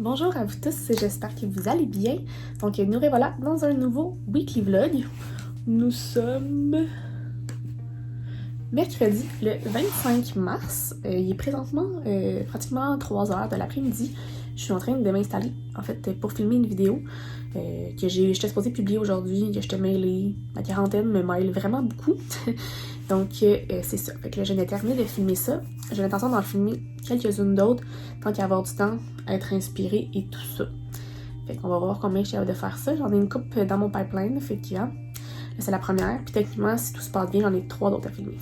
Bonjour à vous tous, j'espère que vous allez bien. Donc nous revoilà dans un nouveau weekly vlog. Nous sommes mercredi, le 25 mars. Il est présentement pratiquement 3 heures de l'après-midi. Je suis en train de m'installer, en fait, pour filmer une vidéo que j'étais supposée publier aujourd'hui, que j'étais mêlée. Ma quarantaine me mêle vraiment beaucoup. Donc c'est ça. Fait que là, je viens de terminer de filmer ça. J'ai l'intention d'en filmer quelques-unes d'autres, tant qu'à avoir du temps, être inspirée et tout ça. Fait qu'on va voir combien je suis capable de faire ça. J'en ai une coupe dans mon pipeline, fait que là, c'est la première. Puis techniquement, si tout se passe bien, j'en ai 3 d'autres à filmer.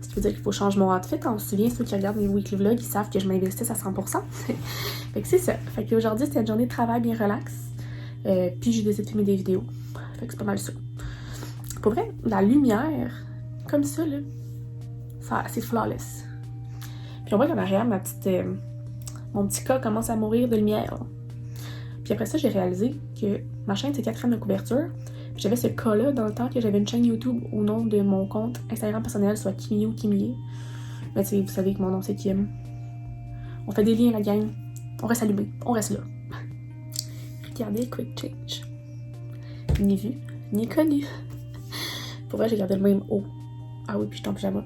Ce qui veut dire qu'il faut changer mon outfit. On se souvient, ceux qui regardent mes weekly vlogs, ils savent que je m'investisse à 100%. Fait que c'est ça. Fait qu'aujourd'hui, c'était une journée de travail bien relax. Puis j'ai décidé de filmer des vidéos. Fait que c'est pas mal ça. Pour vrai, la lumière, comme ça, là, c'est flawless. Puis on voit qu'en arrière, mon petit cas commence à mourir de lumière. Puis après ça, j'ai réalisé que ma chaîne, c'est 4 de couverture. Puis j'avais ce cas-là dans le temps que j'avais une chaîne YouTube au nom de mon compte Instagram personnel, soit Kimio Kimie. Mais tu sais, vous savez que mon nom, c'est Kim. On fait des liens, la gang. On reste allumé. On reste là. Regardez, quick change. Ni vu, ni connu. Pour vrai, j'ai gardé le même haut. Ah oui, puis je suis en pyjama.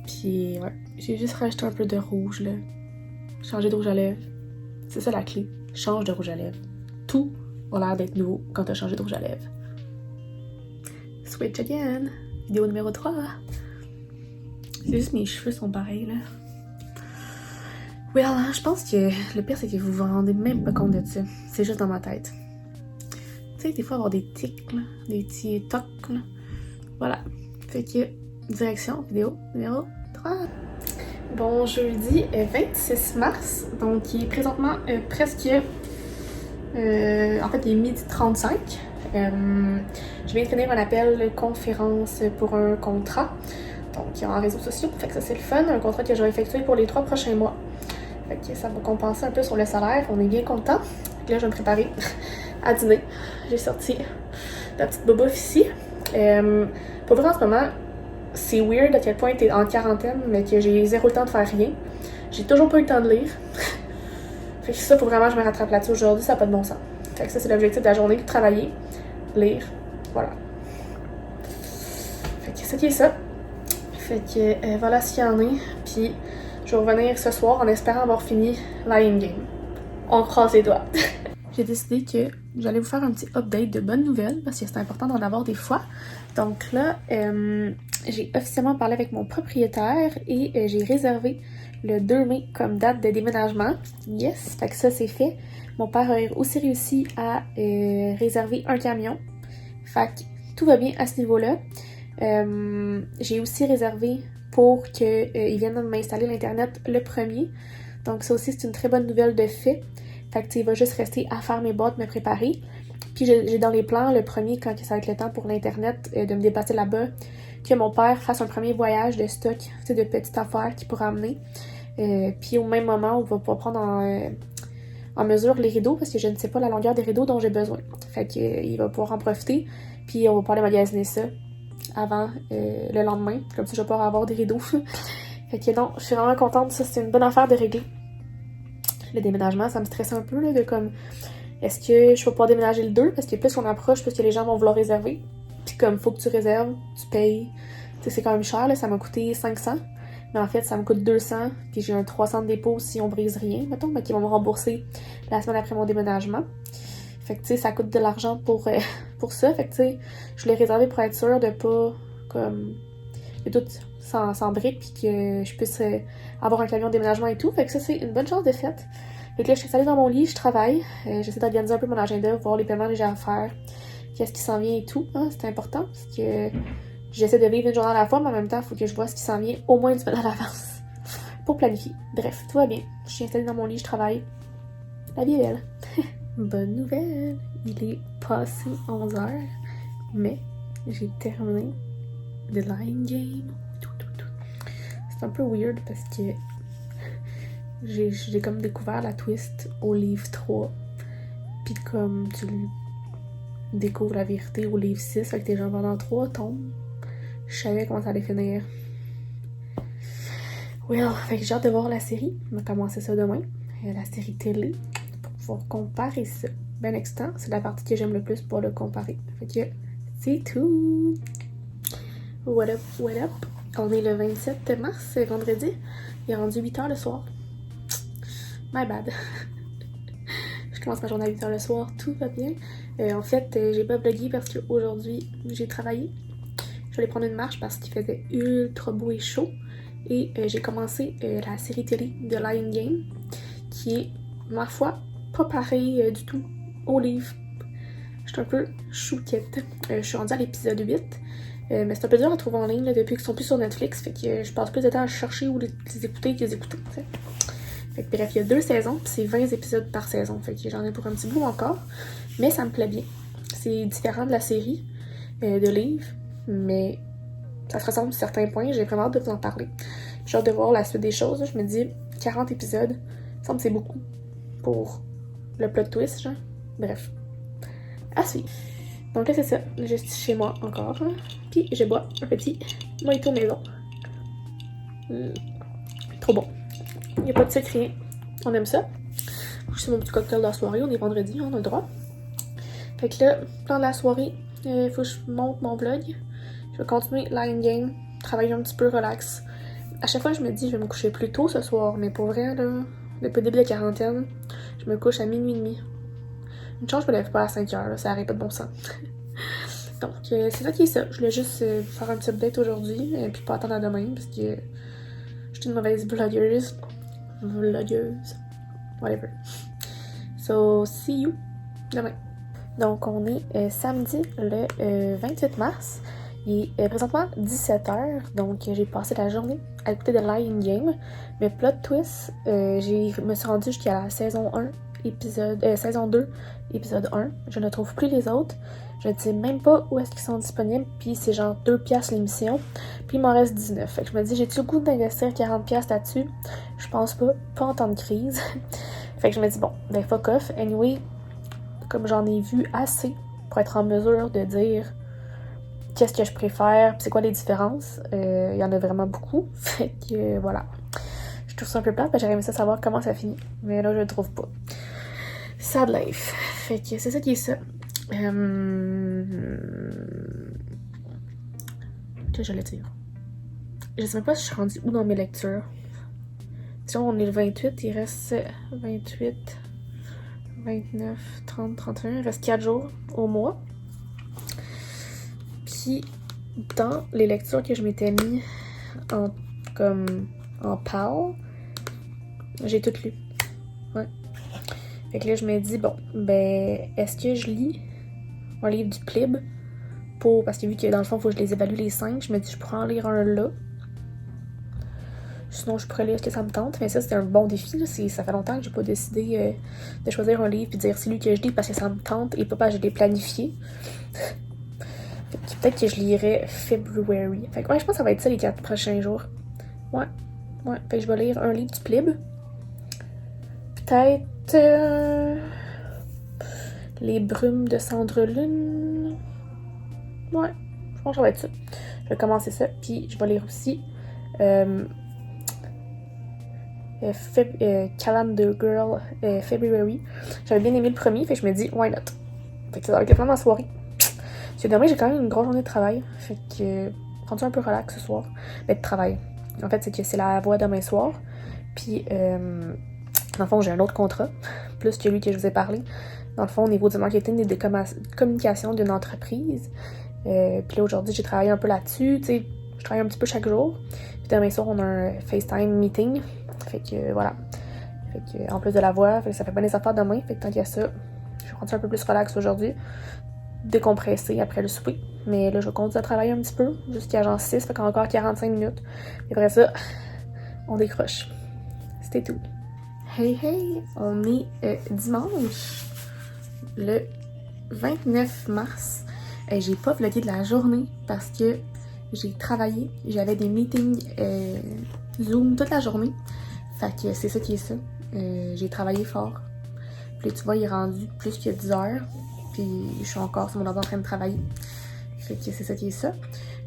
Puis ouais, j'ai juste rajouté un peu de rouge là. Changer de rouge à lèvres. C'est ça la clé. Change de rouge à lèvres. Tout a l'air d'être nouveau quand t'as changé de rouge à lèvres. Switch again. Vidéo numéro 3. C'est juste mes cheveux sont pareils là. Oui, alors je pense que le pire c'est que vous vous rendez même pas compte de ça. C'est juste dans ma tête. Tu sais, des fois avoir des tics là, des petits tocs là. Voilà. Fait que direction vidéo numéro 3. Bon jeudi 26 mars, donc il est présentement presque, en fait il est 12h35. Je viens de finir un appel conférence pour un contrat, donc en réseaux sociaux, fait que ça c'est le fun, un contrat que je vais effectuer pour les 3 prochains mois. Fait que ça va compenser un peu sur le salaire, on est bien content. Là je vais me préparer à dîner. J'ai sorti la petite bobouffe ici. Pour vrai en ce moment, c'est weird à quel point t'es en quarantaine, mais que j'ai zéro le temps de faire rien. J'ai toujours pas eu le temps de lire. Fait que ça, faut vraiment que je me rattrape là-dessus aujourd'hui, ça n'a pas de bon sens. Fait que ça, c'est l'objectif de la journée, travailler, lire, voilà. Fait que c'est qui est ça. Fait que voilà ce qu'il y en est. Puis je vais revenir ce soir en espérant avoir fini Lying Game. On croise les doigts. J'ai décidé que j'allais vous faire un petit update de bonnes nouvelles parce que c'est important d'en avoir des fois. Donc là, j'ai officiellement parlé avec mon propriétaire et j'ai réservé le 2 mai comme date de déménagement. Yes! Fait que ça, c'est fait. Mon père a aussi réussi à réserver un camion. Fait que tout va bien à ce niveau-là. J'ai aussi réservé pour qu'ils viennent m'installer l'Internet le 1er. Donc ça aussi, c'est une très bonne nouvelle de fait. Fait que il va juste rester à faire mes boîtes, me préparer. Puis j'ai dans les plans, le 1er, quand ça va être le temps pour l'Internet, de me déplacer là-bas, que mon père fasse un premier voyage de stock, de petites affaires qu'il pourra amener. Puis au même moment, on va pouvoir prendre en mesure les rideaux, parce que je ne sais pas la longueur des rideaux dont j'ai besoin. Fait qu'il va pouvoir en profiter, puis on va pouvoir aller magasiner ça avant le lendemain. Comme ça, je vais pouvoir avoir des rideaux. Fait que non, je suis vraiment contente. Ça, c'est une bonne affaire de régler. Le déménagement, ça me stresse un peu, là, de comme, est-ce que je vais pouvoir déménager le 2? Parce que plus on approche, plus que les gens vont vouloir réserver. Puis comme, faut que tu réserves, tu payes. Tu sais, c'est quand même cher, là, ça m'a coûté 500. Mais en fait, ça me coûte 200, puis j'ai un 300 de dépôt si on brise rien, mettons, mais qui vont me rembourser la semaine après mon déménagement. Fait que, tu sais, ça coûte de l'argent pour ça. Fait que, tu sais, je l'ai réservé pour être sûre de pas, comme, de tout s'embrique, puis que je puisse avoir un camion de déménagement et tout. Fait que ça, c'est une bonne chose de faite. Fait que là, je suis installée dans mon lit, je travaille. J'essaie d'organiser un peu mon agenda, voir les paiements que j'ai à faire, qu'est-ce qui s'en vient et tout. Hein, c'est important, parce que j'essaie de vivre une journée à la fois, mais en même temps, il faut que je vois ce qui s'en vient au moins une semaine à l'avance pour planifier. Bref, tout va bien. Je suis installée dans mon lit, je travaille. La vie est belle. Bonne nouvelle! Il est passé 11h, mais j'ai terminé The Lying Game. C'est un peu weird parce que j'ai comme découvert la twist au livre 3. Puis comme tu découvres la vérité au livre 6, fait que tes gens pendant 3 tombes. Je savais comment ça allait finir. Well, fait que j'ai hâte de voir la série. On va commencer ça demain. La série télé. Pour pouvoir comparer ça. Ben extant, c'est la partie que j'aime le plus pour le comparer. Fait que c'est tout. What up, what up? On est le 27 mars, c'est vendredi. Il est rendu 8h le soir. My bad. Je commence ma journée à 8h le soir, tout va bien. En fait, j'ai pas vlogué parce qu'aujourd'hui, j'ai travaillé. Je vais aller prendre une marche parce qu'il faisait ultra beau et chaud. Et j'ai commencé la série télé de Lion Game, qui est, ma foi, pas pareil du tout au livre. Je suis un peu chouquette. Je suis rendue à l'épisode 8. Mais c'est un peu dur à trouver en ligne là, depuis qu'ils sont plus sur Netflix. Fait que je passe plus de temps à chercher où les écouter que les écouter. T'sais. Fait que bref, il y a 2 saisons, puis c'est 20 épisodes par saison. Fait que j'en ai pour un petit bout encore. Mais ça me plaît bien. C'est différent de la série de livres, mais ça se ressemble sur certains points. J'ai vraiment hâte de vous en parler. J'ai hâte de voir la suite des choses. Je me dis, 40 épisodes, ça me semble que c'est beaucoup pour le plot twist, genre. Bref. À suivre. Donc là, c'est ça. Je suis chez moi encore. Puis je bois un petit mojito maison. Trop bon. Il n'y a pas de sucre, rien. On aime ça. Je suis mon petit cocktail de la soirée. On est vendredi, on a le droit. Fait que là, plan de la soirée, il faut que je monte mon vlog. Je vais continuer Lion Game, travailler un petit peu relax. À chaque fois, je me dis, je vais me coucher plus tôt ce soir. Mais pour vrai, là, depuis le début de la quarantaine, je me couche à minuit et demi. Une chance, je me lève pas à 5h, là, ça n'arrête pas de bon sens. Donc, c'est ça qui est ça. Je voulais juste faire un petit update aujourd'hui, et puis pas attendre à demain, parce que je suis une mauvaise vloggeuse. Whatever. So, see you demain. Donc, on est samedi le 28 mars. Il est présentement 17h, donc j'ai passé la journée à écouter de Lion Game. Mais plot twist, je me suis rendue jusqu'à la saison 1. Saison 2, épisode 1. Je ne trouve plus les autres. Je ne sais même pas où est-ce qu'ils sont disponibles. Puis c'est genre 2$ l'émission. Puis il m'en reste 19. Fait que je me dis, j'ai-tu le goût d'investir 40$ là-dessus? Je pense pas en temps de crise. Fait que je me dis, bon, ben fuck off. Anyway, comme j'en ai vu assez pour être en mesure de dire qu'est-ce que je préfère, c'est quoi les différences. Il y en a vraiment beaucoup. Fait que voilà. Je trouve ça un peu plate, j'aurais aimé ça savoir comment ça finit. Mais là, je le trouve pas. Sad life. Fait que c'est ça qui est ça. Que j'allais dire. Je sais même pas si je suis rendue où dans mes lectures. Si on est le 28, il reste 28, 29, 30, 31. Il reste 4 jours au mois. Puis, dans les lectures que je m'étais mis en pal, j'ai tout lu. Ouais. Fait que là, je me dis, bon, ben, est-ce que je lis un livre du Plib parce que vu que dans le fond, il faut que je les évalue les 5, je me dis, je pourrais en lire un là. Sinon, je pourrais lire ce que ça me tente, mais ça, c'était un bon défi. Là. Ça fait longtemps que j'ai pas décidé de choisir un livre et de dire c'est lui que je lis parce que ça me tente et pas parce que je l'ai planifié. Peut-être que je lirais February. Fait que ouais, je pense que ça va être ça les 4 prochains jours. Ouais. Fait que je vais lire un livre du Plib. Peut-être Les brumes de Cendre-Lune. Ouais, je pense que ça va être ça. Je vais commencer ça, puis je vais lire aussi Calendar Girl February. J'avais bien aimé le premier, fait que je me dis why not. Fait que ça va être vraiment ma soirée. Parce que demain j'ai quand même une grosse journée de travail. Fait que rendu un peu relax ce soir. Mais de travail. En fait, c'est que c'est la voix demain soir. Puis dans le fond, j'ai un autre contrat, plus que lui que je vous ai parlé. Dans le fond, au niveau du marketing et des communications d'une entreprise. Puis là, aujourd'hui, j'ai travaillé un peu là-dessus. Tu sais, je travaille un petit peu chaque jour. Puis demain soir, on a un FaceTime meeting. Fait que voilà. Fait que en plus de la voix, fait que ça fait pas les affaires demain. Fait que tant qu'il y a ça, je suis rendue un peu plus relax aujourd'hui. Décompressée après le souper. Mais là, je vais continuer à travailler un petit peu jusqu'à genre 6. Fait qu'encore 45 minutes. Et après ça, on décroche. C'était tout. Hey, on est dimanche, le 29 mars. J'ai pas vlogué de la journée parce que j'ai travaillé. J'avais des meetings Zoom toute la journée. Fait que c'est ça qui est ça. J'ai travaillé fort. Puis là, tu vois, il est rendu plus que 10 heures. Puis je suis encore sur mon ordi en train de travailler. Fait que c'est ça qui est ça.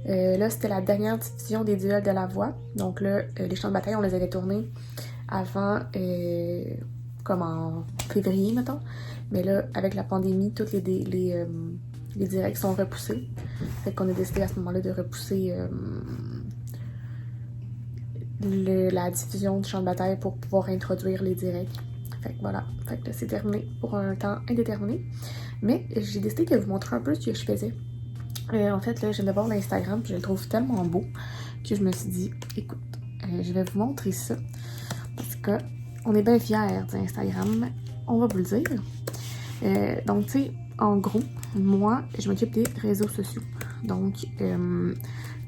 Là, c'était la dernière diffusion des duels de la voix. Donc là, les champs de bataille, on les avait tournés avant, comme en février, mettons. Mais là, avec la pandémie, tous les directs sont repoussés. Fait qu'on a décidé à ce moment-là de repousser la diffusion du champ de bataille pour pouvoir introduire les directs. Fait que voilà, fait que c'est terminé pour un temps indéterminé. Mais j'ai décidé de vous montrer un peu ce que je faisais. En fait, là, je viens de voir l'Instagram, puis je le trouve tellement beau que je me suis dit, écoute, je vais vous montrer ça. Parce que on est bien fiers d'Instagram, on va vous le dire. Donc, tu sais, en gros, moi, je m'occupe des réseaux sociaux. Donc,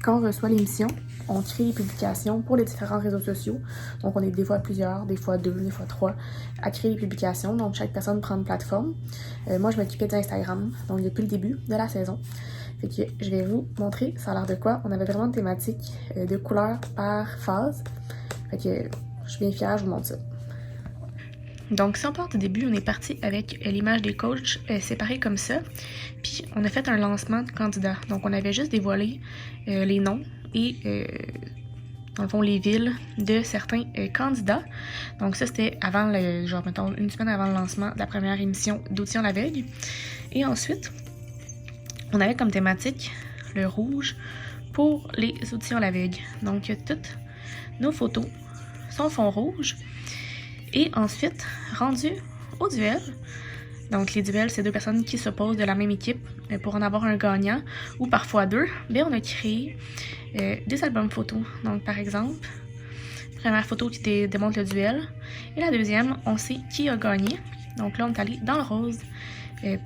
quand on reçoit l'émission, on crée les publications pour les différents réseaux sociaux. Donc, on est des fois plusieurs, des fois 2, des fois 3 à créer les publications. Donc, chaque personne prend une plateforme. Moi, je m'occupais d'Instagram, donc depuis le début de la saison. Fait que je vais vous montrer ça a l'air de quoi. On avait vraiment une thématique de couleurs par phase. Fait que je suis bien fière, je vous montre ça. Donc, si on part du début, on est parti avec l'image des coachs séparée comme ça. Puis, on a fait un lancement de candidats. Donc, on avait juste dévoilé les noms et, dans le fond, les villes de certains candidats. Donc, ça, c'était avant, genre, mettons, une semaine avant le lancement de la première émission d'Audition la veille. Et ensuite, on avait comme thématique le rouge pour les auditions la veille. Donc, toutes nos photos sont fond rouge. Et ensuite, rendu au duel. Donc, les duels, c'est deux personnes qui s'opposent de la même équipe pour en avoir un gagnant, ou parfois deux. Mais on a créé des albums photos. Donc, par exemple, première photo qui démontre le duel. Et la deuxième, on sait qui a gagné. Donc là, on est allé dans le rose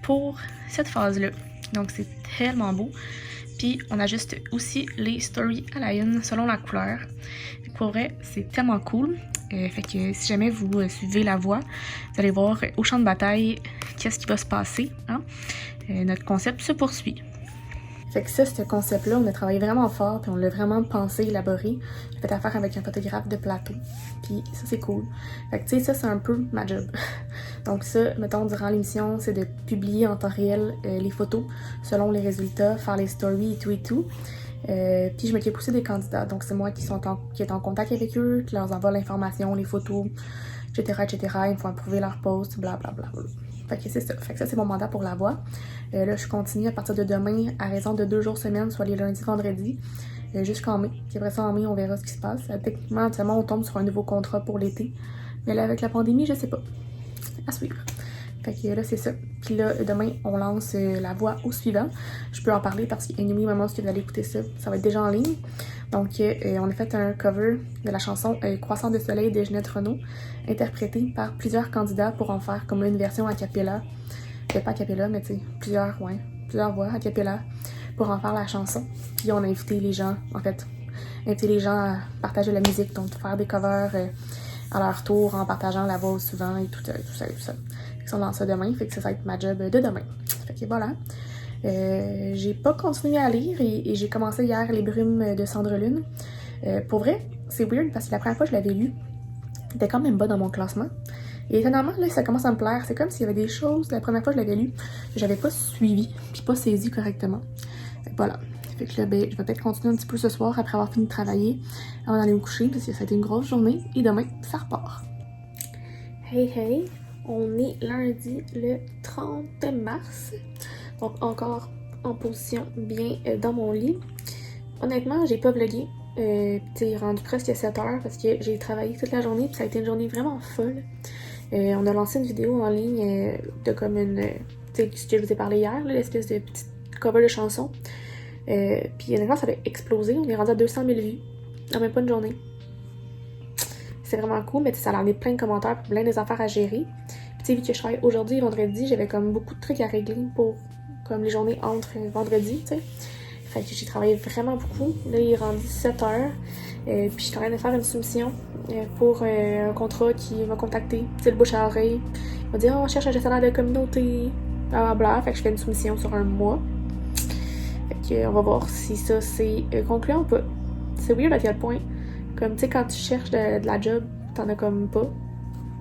pour cette phase-là. Donc, c'est tellement beau. Puis, on ajuste aussi les stories à la une selon la couleur. Pour vrai, c'est tellement cool. Fait que si jamais vous suivez la voix, vous allez voir au champ de bataille qu'est-ce qui va se passer. Hein? Notre concept se poursuit. Fait que ça, ce concept-là, on a travaillé vraiment fort, puis on l'a vraiment pensé, élaboré. J'ai fait affaire avec un photographe de plateau. Puis ça, c'est cool. Fait que tu sais, ça, c'est un peu ma job. Donc ça, mettons, durant l'émission, c'est de publier en temps réel les photos selon les résultats, faire les stories et tout et tout. Puis je m'occupe aussi des candidats. Donc c'est moi qui est en contact avec eux, qui leur envoie l'information, les photos, etc., etc. Ils me font approuver leur post, blablabla. Fait que c'est ça. Fait que ça, c'est mon mandat pour la voix. Là, je continue à partir de demain à raison de 2 jours semaine, soit les lundis, vendredis, jusqu'en mai. Puis après ça, en mai, on verra ce qui se passe. Techniquement, actuellement, on tombe sur un nouveau contrat pour l'été. Mais là, avec la pandémie, je sais pas. À suivre. Fait que là, c'est ça. Puis là, demain, on lance la voix au suivant. Je peux en parler parce qu'il y a une moment où vous allez écouter ça. Ça va être déjà en ligne. Donc, on a fait un cover de la chanson Croissant de soleil de Ginette Renault, interprétée par plusieurs candidats pour en faire comme une version a cappella. Pas a cappella, mais tu sais, plusieurs voix a cappella pour en faire la chanson. Puis on a invité les gens, à partager la musique, donc faire des covers à leur tour en partageant la voix au suivant et tout ça. Fait que on lance ça demain, fait que ça va être ma job de demain. Fait que voilà. J'ai pas continué à lire et j'ai commencé hier Les Brumes de Cendrelune. Pour vrai, c'est weird parce que la première fois que je l'avais lu, c'était quand même bas dans mon classement. Et étonnamment, là, ça commence à me plaire. C'est comme s'il y avait des choses, la première fois que je l'avais lu, que j'avais pas suivi, puis pas saisi correctement. Fait que voilà. Fait que là, ben, je vais peut-être continuer un petit peu ce soir après avoir fini de travailler avant d'aller me coucher, parce que ça a été une grosse journée. Et demain, ça repart. Hey! On est lundi le 30 mars. Donc encore en position bien dans mon lit. Honnêtement, j'ai pas vlogué. T'sais, rendu presque 7 heures parce que j'ai travaillé toute la journée puis ça a été une journée vraiment folle. On a lancé une vidéo en ligne de comme une... tu sais, ce que je vous ai parlé hier, l'espèce de petite cover de chanson. Puis honnêtement, ça a explosé. On est rendu à 200 000 vues en même pas une journée. C'est vraiment cool, mais ça a amené plein de commentaires pour plein des affaires à gérer. Puis tu sais, vu que je travaille aujourd'hui et vendredi, j'avais comme beaucoup de trucs à régler pour comme les journées entre vendredi, tu sais. Fait que j'ai travaillé vraiment beaucoup. Là, il est rendu 7 heures. Puis je suis en train de faire une soumission pour un contrat qui m'a contacté. C'est le bouche à oreille. Il m'a dit « Oh, on cherche un gestionnaire de communauté. » Blablabla. Fait que je fais une soumission sur un mois. Fait que on va voir si ça c'est concluant ou pas. C'est weird à quel point. Comme, tu sais, quand tu cherches de la job, t'en as comme pas.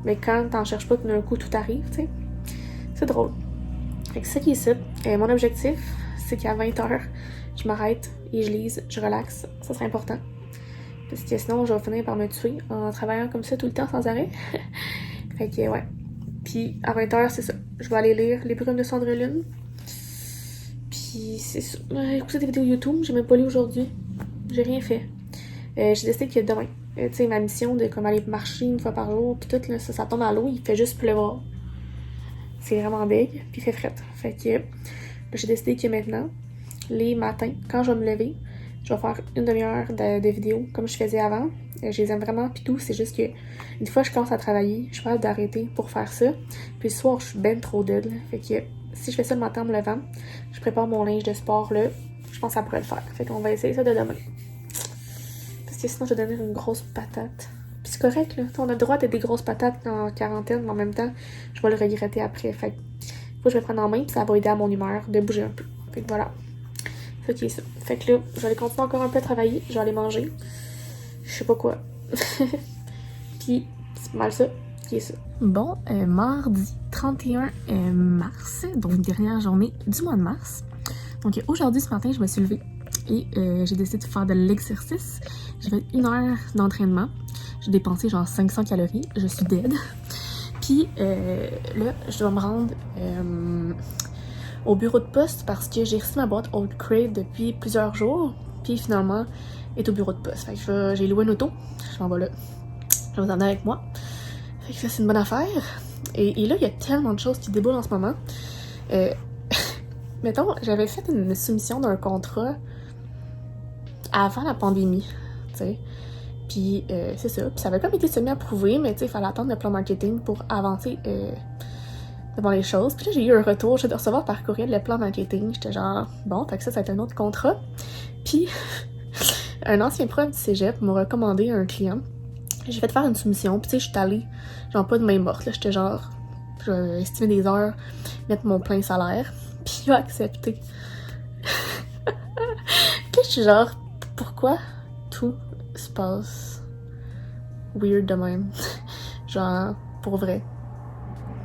Mais quand t'en cherches pas, d'un coup, tout arrive, tu sais. C'est drôle. Fait que c'est ça qui est ça. Mon objectif, c'est qu'à 20h, je m'arrête et je lise, je relaxe, ça serait important. Parce que sinon, je vais finir par me tuer en travaillant comme ça tout le temps sans arrêt. Fait que, ouais. Puis, à 20h, c'est ça. Je vais aller lire Les Brumes de Cendrillon. Puis, c'est ça. Écouter des vidéos YouTube, j'ai même pas lu aujourd'hui. J'ai rien fait. J'ai décidé que demain, tu sais, ma mission de comme aller marcher une fois par jour, puis tout, là, ça tombe à l'eau, il fait juste pleuvoir. C'est vraiment big, puis il fait fret. Fait que, j'ai décidé que maintenant, les matins, quand je vais me lever, je vais faire une demi-heure de vidéos comme je faisais avant. Je les aime vraiment, puis tout. C'est juste que une fois que je commence à travailler, je suis capable d'arrêter pour faire ça. Puis le soir, je suis ben trop dead. Fait que si je fais ça le matin en me levant, je prépare mon linge de sport là. Je pense que ça pourrait le faire. Fait qu'on va essayer ça de demain. Parce que sinon, je vais devenir une grosse patate. Puis c'est correct, là. On a le droit d'être des grosses patates en quarantaine, mais en même temps, je vais le regretter après. Fait que faut que je me prenne en main, puis ça va aider à mon humeur de bouger un peu. Fait que voilà. C'est ok ça. Fait que là, je vais aller continuer encore un peu à travailler. Je vais aller manger. Je sais pas quoi. Puis, c'est mal ça. Qui est ça. Bon, mardi 31 mars, donc dernière journée du mois de mars. Donc aujourd'hui, ce matin, je me suis levée et j'ai décidé de faire de l'exercice. J'ai fait 1 heure d'entraînement. J'ai dépensé genre 500 calories. Je suis dead. Puis là, je dois me rendre au bureau de poste parce que j'ai reçu ma boîte Old Crate depuis plusieurs jours. Puis finalement, elle est au bureau de poste. Fait que j'ai loué une auto. Je m'en vais là. Je vais vous emmener avec moi. Fait que ça, c'est une bonne affaire. Et là, il y a tellement de choses qui déboulent en ce moment. Mettons, j'avais fait une soumission d'un contrat avant la pandémie, tu sais. Puis c'est ça. Puis ça avait comme été semi-approuvé, mais tu sais, il fallait attendre le plan marketing pour avancer devant les choses. Puis là, j'ai eu un retour. Je de recevoir par courriel le plan marketing. J'étais genre, bon, fait que ça a été un autre contrat. Puis un ancien prof du cégep m'a recommandé un client. J'ai fait faire une soumission. Puis tu sais, je suis allée, genre pas de main morte. Là, j'étais genre, je vais estimer des heures, mettre mon plein salaire. Puis il a accepté. Puis je suis genre, pourquoi tout se passe weird de même? Genre, pour vrai.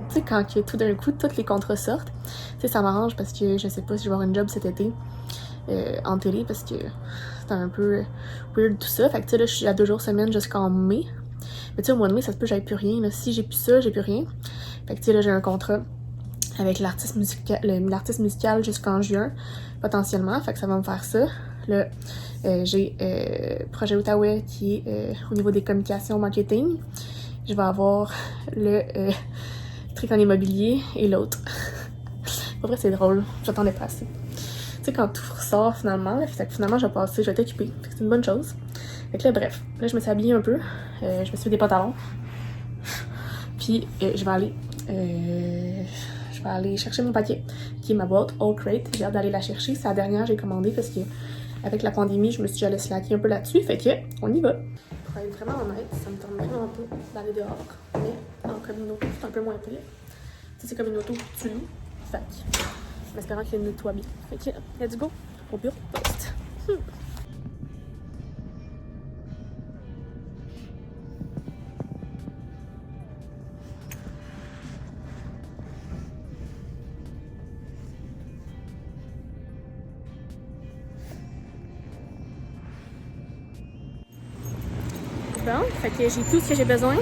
Tu sais, quand que, tout d'un coup, tous les contrats sortent, tu sais, ça m'arrange parce que je sais pas si je vais avoir une job cet été en télé parce que c'est un peu weird tout ça. Fait que tu sais, là, je suis à 2 jours semaine jusqu'en mai. Mais tu sais, au mois de mai, ça se peut que j'aille plus rien. Là. Si j'ai plus ça, j'ai plus rien. Fait que tu sais, là, j'ai un contrat avec l'artiste musical jusqu'en juin, potentiellement. Fait que ça va me faire ça. Là, j'ai Projet Outaouais qui est au niveau des communications marketing. Je vais avoir le truc en immobilier et l'autre. Pour vrai, c'est drôle. J'attendais pas assez. Tu sais, quand tout ressort finalement, là, fait que finalement, je vais passer, je vais t'occuper. C'est une bonne chose. Fait que là, bref. Là, je me suis habillée un peu. Je me suis fait des pantalons. Puis, je vais aller chercher mon paquet, qui est ma boîte Old Crate. J'ai hâte d'aller la chercher. C'est la dernière que j'ai commandée parce que avec la pandémie, je me suis dit j'allais slacker un peu là-dessus. Fait que, on y va. Pour être vraiment honnête, ça me tente vraiment pas d'aller dehors. Mais en communauté, c'est un peu moins pire. C'est comme une auto que tu loues. Fait que, en espérant qu'elle nettoie bien. Fait que, let's go au bureau de poste. Bon, fait que j'ai tout ce que j'ai besoin.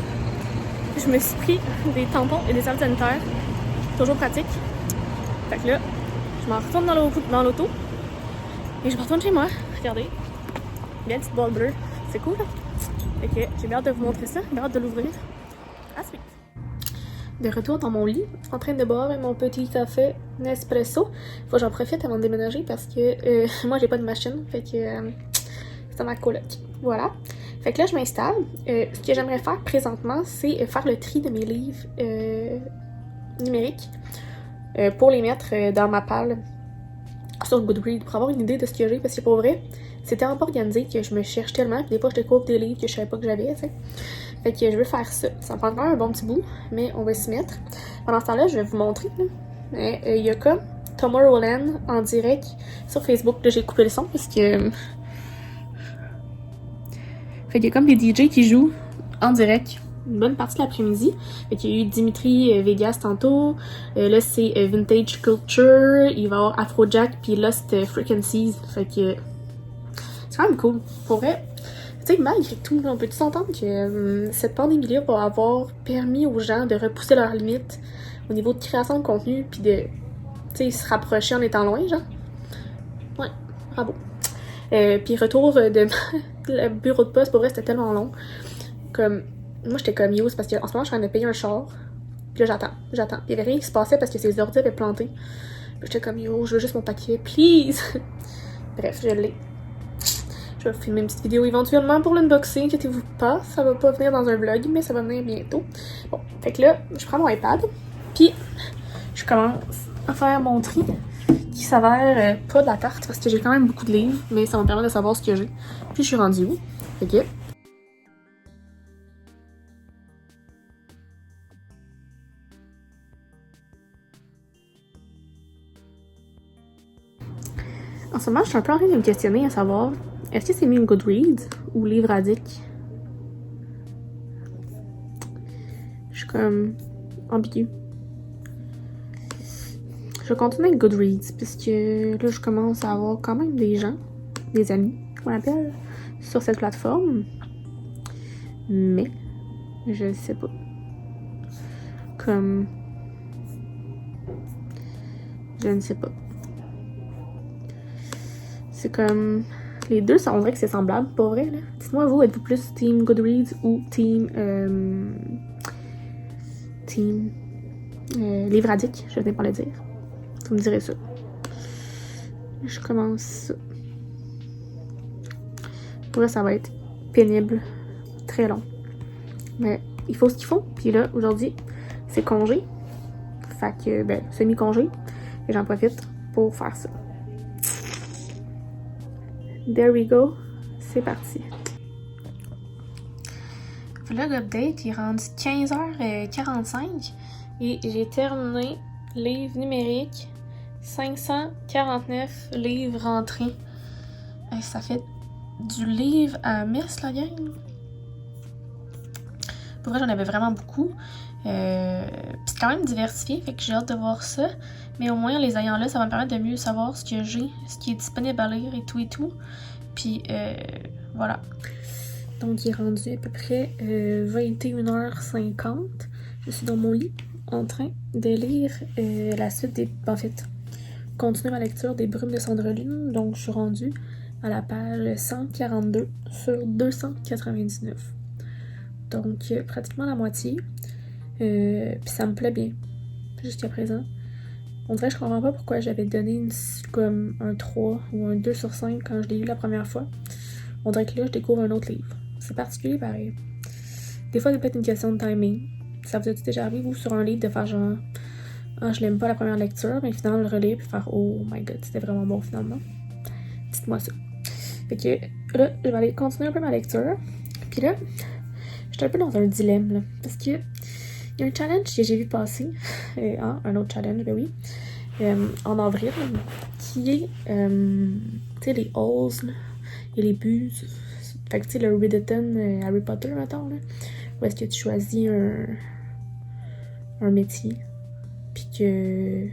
Je me suis pris des tampons et des salles sanitaires. Toujours pratique. Fait que là, je m'en retourne dans l'auto. Et je me retourne chez moi. Regardez. Bien petite boîte bleue. C'est cool, hein? Fait que j'ai bien hâte de vous montrer ça. J'ai hâte de l'ouvrir. À suite. De retour dans mon lit, en train de boire mon petit café Nespresso. Faut que j'en profite avant de déménager parce que moi j'ai pas de machine. Fait que c'est ma coloc. Voilà. Fait que là, je m'installe. Ce que j'aimerais faire présentement, c'est faire le tri de mes livres numériques pour les mettre dans ma palle sur Goodreads pour avoir une idée de ce que j'ai. Parce que pour vrai, c'est tellement pas organisé que je me cherche tellement. Puis des fois, je découvre des livres que je savais pas que j'avais. T'sais. Fait que je veux faire ça. Ça me prend encore un bon petit bout, mais on va s'y mettre. Pendant ce temps-là, je vais vous montrer. Il y a comme Tomorrowland en direct sur Facebook. Là, j'ai coupé le son parce que... Fait qu'il y a comme des DJ qui jouent en direct une bonne partie de l'après-midi. Fait qu'il y a eu Dimitri Vegas tantôt. Là, c'est Vintage Culture. Il va y avoir Afrojack puis Lost Frequencies. Fait que c'est quand même cool. Pour vrai, tu sais, malgré tout, on peut tous entendre que cette pandémie-là va avoir permis aux gens de repousser leurs limites au niveau de création de contenu, puis de, tu sais, se rapprocher en étant loin, genre. Ouais, bravo. Puis retour de le bureau de poste, pour vrai, c'était tellement long. Comme, moi, j'étais comme yo, c'est parce qu'en ce moment, je suis en train de payer un char. Puis là, j'attends. Il y avait rien qui se passait parce que ses ordi avaient planté. Puis j'étais comme yo, je veux juste mon paquet, please. Bref, je l'ai. Je vais filmer une petite vidéo éventuellement pour l'unboxing, inquiétez-vous pas. Ça va pas venir dans un vlog, mais ça va venir bientôt. Bon, fait que là, je prends mon iPad. Puis, je commence à faire mon tri. Qui s'avère pas de la tarte parce que j'ai quand même beaucoup de livres, mais ça me permet de savoir ce que j'ai. Puis je suis rendue où? Fait que... En ce moment, je suis un peu en train de me questionner à savoir est-ce que c'est mieux une Goodreads ou Livre Addict? Je suis comme ambiguë. Je vais continuer avec Goodreads puisque là, je commence à avoir quand même des gens, des amis, qu'on appelle, sur cette plateforme. Mais, je sais pas. Comme... Je ne sais pas. C'est comme... Les deux, on dirait que c'est semblable, pas vrai, là? Dites-moi, vous, êtes-vous plus Team Goodreads ou Team... Livre Addict, je vais pas le dire. Vous me direz ça. Je commence ça. Pour là, ça va être pénible. Très long. Mais il faut ce qu'il faut. Puis là, aujourd'hui, c'est congé. Fait que, ben, semi-congé. Et j'en profite pour faire ça. There we go. C'est parti. Vlog update, il est rendu 15h45 et j'ai terminé livre numérique 549 livres rentrés. Ça fait du livre à messe, la gang. Pour vrai, j'en avais vraiment beaucoup. Puis c'est quand même diversifié, fait que j'ai hâte de voir ça. Mais au moins, en les ayant là, ça va me permettre de mieux savoir ce que j'ai, ce qui est disponible à lire et tout et tout. Puis voilà. Donc, il est rendu à peu près 21h50. Je suis dans mon lit en train de lire la suite des... En fait, continuer ma lecture des Brumes de Cendrelune. Donc, je suis rendue à la page 142 sur 299. Donc, pratiquement la moitié. Puis ça me plaît bien jusqu'à présent. On dirait que je comprends pas pourquoi j'avais donné comme un 3 ou un 2 sur 5 quand je l'ai lu la première fois. On dirait que là, je découvre un autre livre. C'est particulier, pareil. Des fois, c'est peut-être une question de timing. Ça vous a déjà arrivé, vous, sur un livre, de faire genre... Ah, je l'aime pas la première lecture, mais finalement, le relire puis faire Oh my god, c'était vraiment bon, finalement. Dites-moi ça. Fait que là, je vais aller continuer un peu ma lecture. Puis là, j'étais un peu dans un dilemme, là. Parce que il y a un challenge que j'ai vu passer. Un autre challenge, ben oui. En avril, qui est, tu sais, les halls, là, et les buses. Fait que, tu sais, le Readathon Harry Potter, mettons, là. Où est-ce que tu choisis un métier, puis que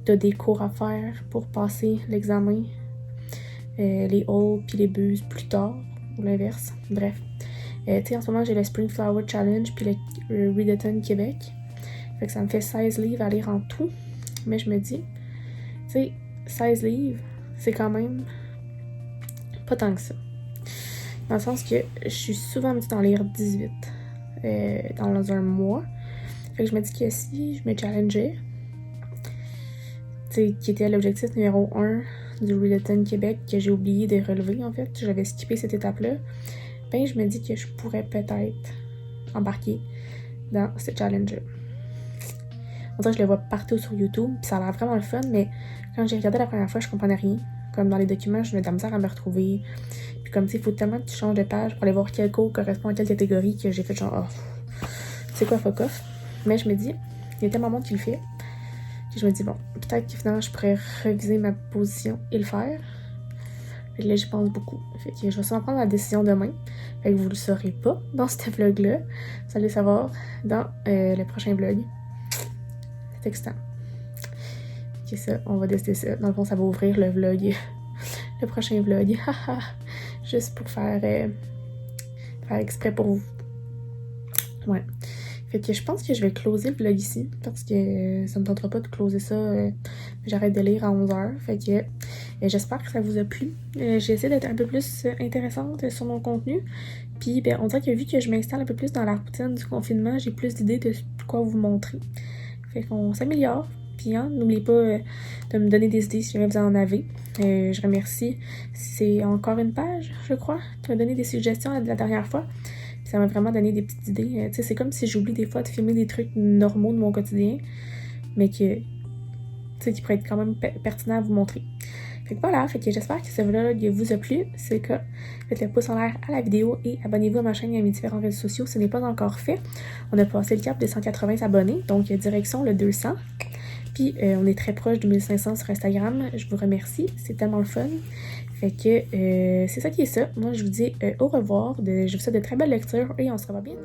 t'as des cours à faire pour passer l'examen, les halls puis les buses plus tard, ou l'inverse. Bref. Tu sais, en ce moment, j'ai le Spring Flower Challenge puis le Readathon Québec. Fait que ça me fait 16 livres à lire en tout. Mais je me dis, tu sais, 16 livres, c'est quand même pas tant que ça. Dans le sens que je suis souvent habituée d'en lire 18 dans un mois. Fait que je me dis que si je me challengeais, tu sais, qui était l'objectif numéro 1 du Readathon Québec, que j'ai oublié de relever en fait, j'avais skippé cette étape-là, ben je me dis que je pourrais peut-être embarquer dans ce challenge-là. On dirait que je le vois partout sur YouTube, puis ça a l'air vraiment le fun, mais quand j'ai regardé la première fois, je comprenais rien. Comme dans les documents, je me de la misère à me retrouver. Puis comme, tu sais, il faut tellement que tu changes de page pour aller voir quel cours correspond à quelle catégorie que j'ai fait genre, oh, c'est quoi, fuck off. Mais je me dis, il y a tellement de monde qui le fait, que je me dis, bon, peut-être que finalement, je pourrais réviser ma position et le faire. Fait que là, j'y pense beaucoup. Fait que je vais sûrement prendre la décision demain. Fait que vous le saurez pas dans ce vlog-là. Vous allez le savoir dans le prochain vlog. C'est excitant. Ok, ça, on va tester ça. Dans le fond, ça va ouvrir le vlog. Le prochain vlog. juste pour faire exprès pour vous. Ouais. Fait que je pense que je vais closer le vlog ici, parce que ça me tentera pas de closer ça. J'arrête de lire à 11h. Fait que j'espère que ça vous a plu. J'ai essayé d'être un peu plus intéressante sur mon contenu. Puis ben, on dirait que vu que je m'installe un peu plus dans la routine du confinement, j'ai plus d'idées de quoi vous montrer. Fait qu'on s'améliore. Puis hein, n'oubliez pas de me donner des idées si jamais vous en avez. Je remercie. C'est encore une page, je crois, qui m'a donné des suggestions la dernière fois. Puis ça m'a vraiment donné des petites idées. Tu sais, c'est comme si j'oublie des fois de filmer des trucs normaux de mon quotidien, mais que, tu sais, qui pourraient être quand même pertinents à vous montrer. Fait que voilà, fait que j'espère que ce vlog vous a plu. Si c'est le cas, faites le pouce en l'air à la vidéo et abonnez-vous à ma chaîne et à mes différents réseaux sociaux. Ce n'est pas encore fait. On a passé le cap des 180 abonnés, donc direction le 200. Puis on est très proche de 1500 sur Instagram. Je vous remercie, c'est tellement le fun. Fait que c'est ça qui est ça. Moi, je vous dis au revoir. Je vous souhaite de très belles lectures et on se revoit bientôt.